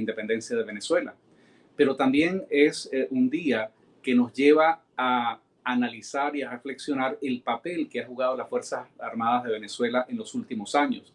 independencia de Venezuela. Pero también es un día que nos lleva a analizar y a reflexionar el papel que ha jugado las Fuerzas Armadas de Venezuela en los últimos años.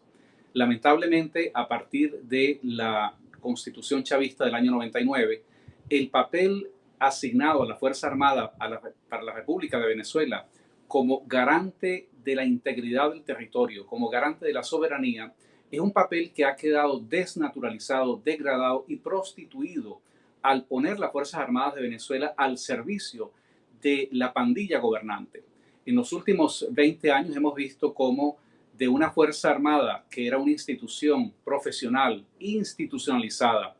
Lamentablemente, a partir de la Constitución chavista del año 99, el papel asignado a la Fuerza Armada para la República de Venezuela como garante de la integridad del territorio, como garante de la soberanía, es un papel que ha quedado desnaturalizado, degradado y prostituido al poner las Fuerzas Armadas de Venezuela al servicio de la pandilla gobernante. En los últimos 20 años hemos visto cómo de una Fuerza Armada que era una institución profesional, institucionalizada,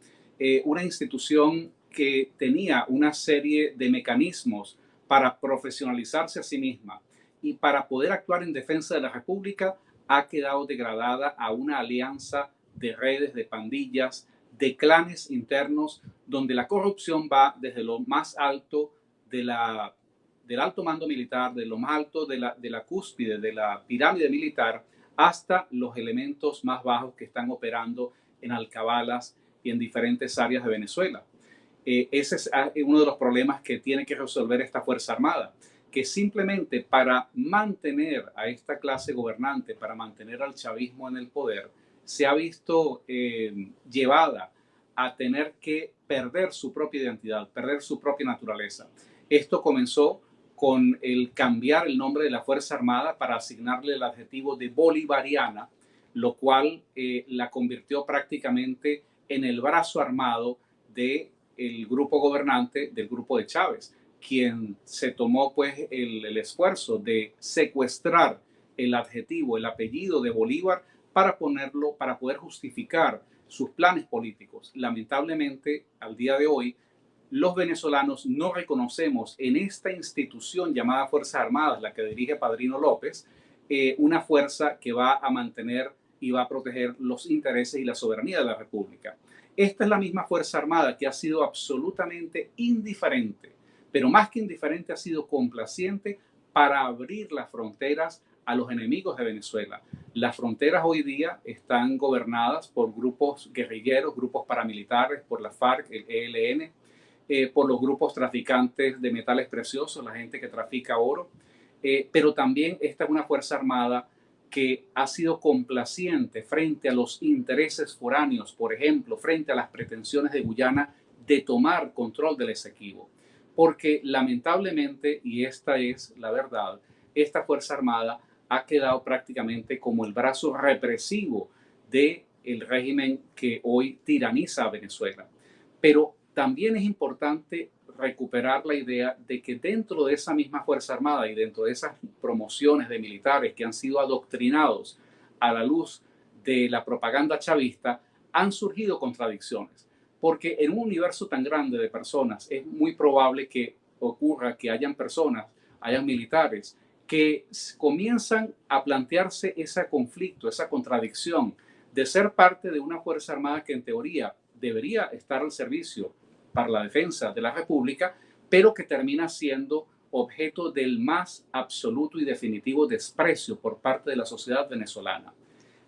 una institución que tenía una serie de mecanismos para profesionalizarse a sí misma y para poder actuar en defensa de la República, ha quedado degradada a una alianza de redes, de pandillas, de clanes internos, donde la corrupción va desde lo más alto del alto mando militar, de lo más alto de la cúspide, de la pirámide militar, hasta los elementos más bajos que están operando en alcabalas y en diferentes áreas de Venezuela. Ese es uno de los problemas que tiene que resolver esta Fuerza Armada, que simplemente para mantener a esta clase gobernante, para mantener al chavismo en el poder, se ha visto llevada a tener que perder su propia identidad, perder su propia naturaleza. Esto comenzó con el cambiar el nombre de la Fuerza Armada para asignarle el adjetivo de bolivariana, lo cual la convirtió prácticamente en el brazo armado del grupo gobernante, del grupo de Chávez, quien se tomó pues el esfuerzo de secuestrar el adjetivo, el apellido de Bolívar para ponerlo, para poder justificar sus planes políticos. Lamentablemente, al día de hoy, los venezolanos no reconocemos en esta institución llamada Fuerzas Armadas, la que dirige Padrino López, una fuerza que va a mantener y va a proteger los intereses y la soberanía de la República. Esta es la misma Fuerza Armada que ha sido absolutamente indiferente, pero más que indiferente ha sido complaciente para abrir las fronteras a los enemigos de Venezuela. Las fronteras hoy día están gobernadas por grupos guerrilleros, grupos paramilitares, por la FARC, el ELN, por los grupos traficantes de metales preciosos, la gente que trafica oro, pero también esta es una Fuerza Armada que ha sido complaciente frente a los intereses foráneos, por ejemplo, frente a las pretensiones de Guyana de tomar control del Esequibo. Porque lamentablemente, y esta es la verdad, esta Fuerza Armada ha quedado prácticamente como el brazo represivo del régimen que hoy tiraniza a Venezuela. Pero también es importante recuperar la idea de que dentro de esa misma Fuerza Armada y dentro de esas promociones de militares que han sido adoctrinados a la luz de la propaganda chavista, han surgido contradicciones. Porque en un universo tan grande de personas es muy probable que ocurra que hayan personas, hayan militares, que comienzan a plantearse ese conflicto, esa contradicción de ser parte de una Fuerza Armada que en teoría debería estar al servicio para la defensa de la República, pero que termina siendo objeto del más absoluto y definitivo desprecio por parte de la sociedad venezolana.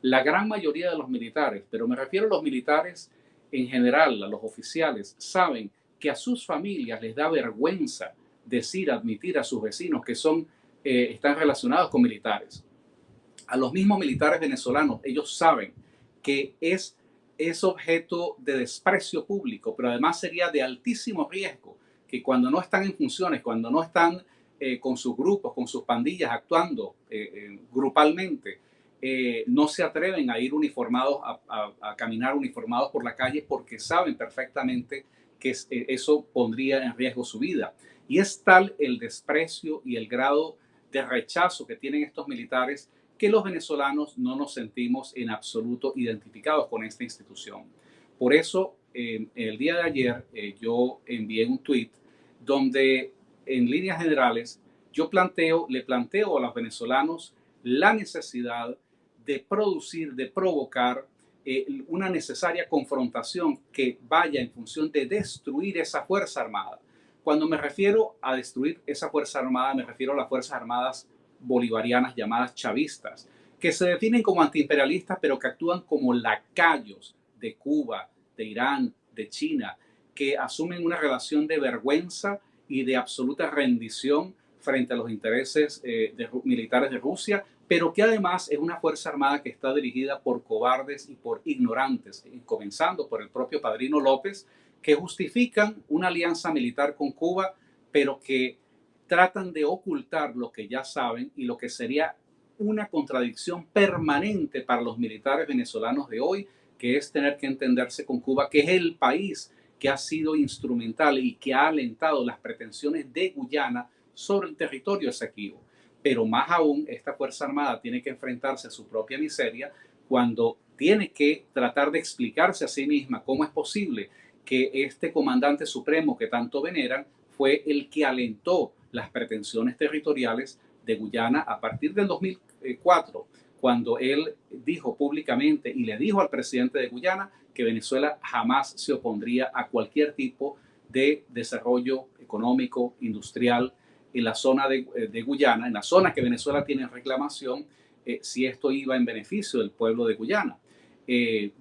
La gran mayoría de los militares, pero me refiero a los militares en general, a los oficiales, saben que a sus familias les da vergüenza decir, admitir a sus vecinos que están relacionados con militares. A los mismos militares venezolanos, ellos saben que es objeto de desprecio público, pero además sería de altísimo riesgo que cuando no están en funciones, cuando no están con sus grupos, con sus pandillas actuando grupalmente, no se atreven a ir uniformados, a caminar uniformados por la calle porque saben perfectamente que eso pondría en riesgo su vida. Y es tal el desprecio y el grado de rechazo que tienen estos militares que los venezolanos no nos sentimos en absoluto identificados con esta institución. Por eso, el día de ayer yo envié un tweet donde en líneas generales yo le planteo a los venezolanos la necesidad de producir, de provocar una necesaria confrontación que vaya en función de destruir esa Fuerza Armada. Cuando me refiero a destruir esa Fuerza Armada, me refiero a las Fuerzas Armadas bolivarianas llamadas chavistas, que se definen como antiimperialistas, pero que actúan como lacayos de Cuba, de Irán, de China, que asumen una relación de vergüenza y de absoluta rendición frente a los intereses militares de Rusia, pero que además es una fuerza armada que está dirigida por cobardes y por ignorantes, comenzando por el propio Padrino López, que justifican una alianza militar con Cuba, pero que tratan de ocultar lo que ya saben y lo que sería una contradicción permanente para los militares venezolanos de hoy, que es tener que entenderse con Cuba, que es el país que ha sido instrumental y que ha alentado las pretensiones de Guyana sobre el territorio Esequibo. Pero más aún, esta Fuerza Armada tiene que enfrentarse a su propia miseria cuando tiene que tratar de explicarse a sí misma cómo es posible que este comandante supremo que tanto veneran fue el que alentó las pretensiones territoriales de Guyana a partir del 2004, cuando él dijo públicamente y le dijo al presidente de Guyana que Venezuela jamás se opondría a cualquier tipo de desarrollo económico, industrial en la zona de Guyana, en la zona que Venezuela tiene en reclamación, si esto iba en beneficio del pueblo de Guyana.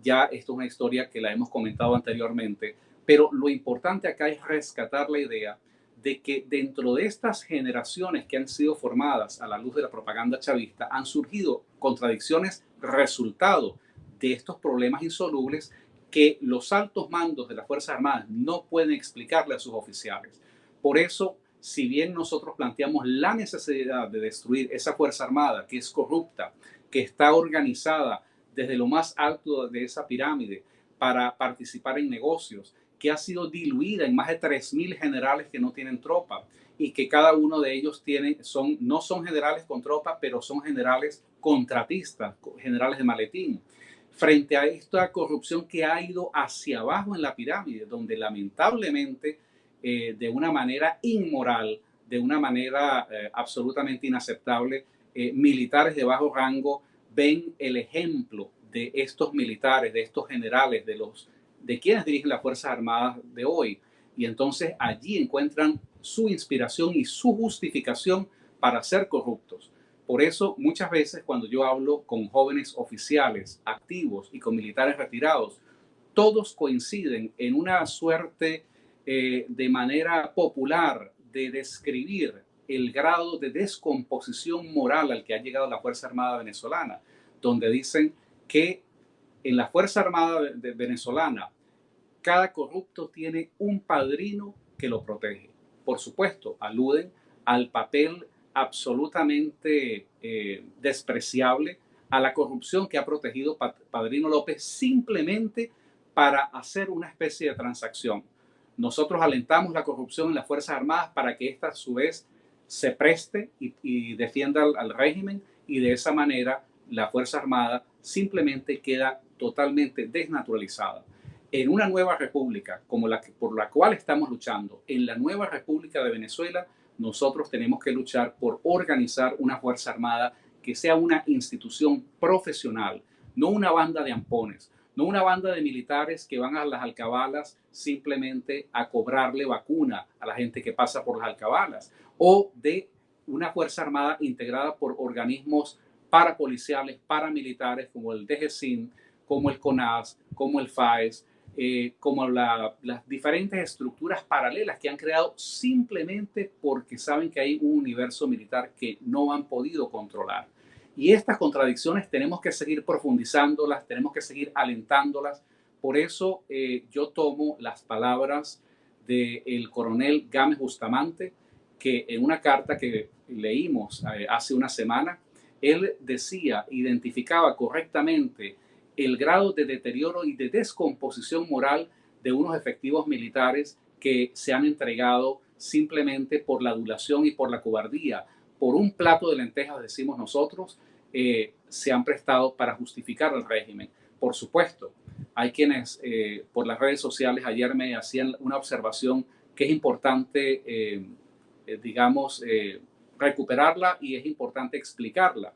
Ya esto es una historia que la hemos comentado anteriormente, pero lo importante acá es rescatar la idea de que dentro de estas generaciones que han sido formadas a la luz de la propaganda chavista han surgido contradicciones resultado de estos problemas insolubles que los altos mandos de las Fuerzas Armadas no pueden explicarle a sus oficiales. Por eso, si bien nosotros planteamos la necesidad de destruir esa Fuerza Armada que es corrupta, que está organizada desde lo más alto de esa pirámide para participar en negocios, que ha sido diluida en más de 3.000 generales que no tienen tropa y que cada uno de ellos no son generales con tropa, pero son generales contratistas, generales de maletín. Frente a esta corrupción que ha ido hacia abajo en la pirámide, donde lamentablemente de una manera inmoral, de una manera absolutamente inaceptable, militares de bajo rango ven el ejemplo de estos militares, de estos generales, de quienes dirigen las Fuerzas Armadas de hoy. Y entonces allí encuentran su inspiración y su justificación para ser corruptos. Por eso muchas veces cuando yo hablo con jóvenes oficiales activos y con militares retirados, todos coinciden en una suerte de manera popular de describir el grado de descomposición moral al que ha llegado la Fuerza Armada venezolana, donde dicen que en la Fuerza Armada venezolana cada corrupto tiene un padrino que lo protege. Por supuesto, aluden al papel absolutamente despreciable, a la corrupción que ha protegido Padrino López simplemente para hacer una especie de transacción. Nosotros alentamos la corrupción en las Fuerzas Armadas para que ésta a su vez se preste y defienda al régimen, y de esa manera la Fuerza Armada simplemente queda totalmente desnaturalizada. En una nueva república como por la cual estamos luchando, en la nueva República de Venezuela, nosotros tenemos que luchar por organizar una Fuerza Armada que sea una institución profesional, no una banda de ampones, no una banda de militares que van a las alcabalas simplemente a cobrarle vacuna a la gente que pasa por las alcabalas, o de una Fuerza Armada integrada por organismos parapoliciales, paramilitares como el DGCIN, como el CONAS, como el FAES, como las diferentes estructuras paralelas que han creado simplemente porque saben que hay un universo militar que no han podido controlar. Y estas contradicciones tenemos que seguir profundizándolas, tenemos que seguir alentándolas. Por eso yo tomo las palabras del coronel Gámez Bustamante, que en una carta que leímos hace una semana, él decía, identificaba correctamente el grado de deterioro y de descomposición moral de unos efectivos militares que se han entregado simplemente por la adulación y por la cobardía, por un plato de lentejas, decimos nosotros, se han prestado para justificar el régimen. Por supuesto, hay quienes por las redes sociales ayer me hacían una observación que es importante, recuperarla, y es importante explicarla.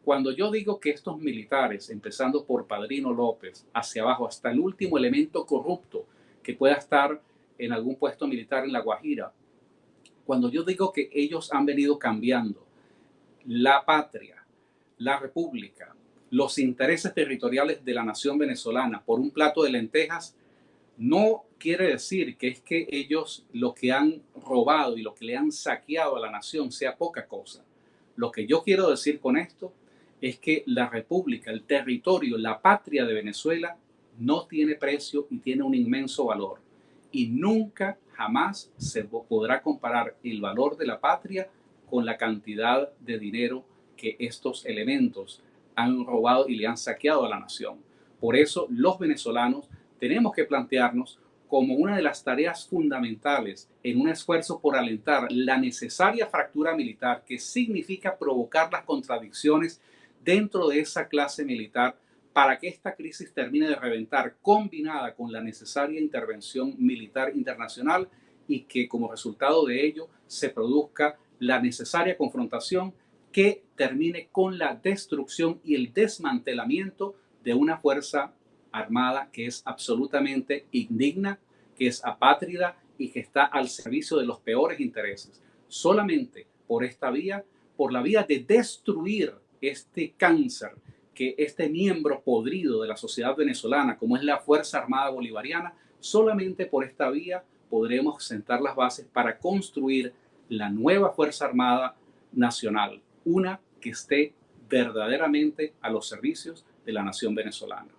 Cuando yo digo que estos militares, empezando por Padrino López, hacia abajo, hasta el último elemento corrupto que pueda estar en algún puesto militar en La Guajira, cuando yo digo que ellos han venido cambiando la patria, la república, los intereses territoriales de la nación venezolana por un plato de lentejas, No quiere decir que es que ellos lo que han robado y lo que le han saqueado a la nación sea poca cosa. Lo que yo quiero decir con esto es que la república, el territorio, la patria de Venezuela no tiene precio y tiene un inmenso valor. Y nunca, jamás se podrá comparar el valor de la patria con la cantidad de dinero que estos elementos han robado y le han saqueado a la nación. Por eso los venezolanos tenemos que plantearnos como una de las tareas fundamentales en un esfuerzo por alentar la necesaria fractura militar que significa provocar las contradicciones dentro de esa clase militar para que esta crisis termine de reventar, combinada con la necesaria intervención militar internacional y que como resultado de ello se produzca la necesaria confrontación que termine con la destrucción y el desmantelamiento de una fuerza armada que es absolutamente indigna, que es apátrida y que está al servicio de los peores intereses. Solamente por esta vía, por la vía de destruir este cáncer, que este miembro podrido de la sociedad venezolana, como es la Fuerza Armada Bolivariana, solamente por esta vía podremos sentar las bases para construir la nueva Fuerza Armada Nacional, una que esté verdaderamente a los servicios de la nación venezolana.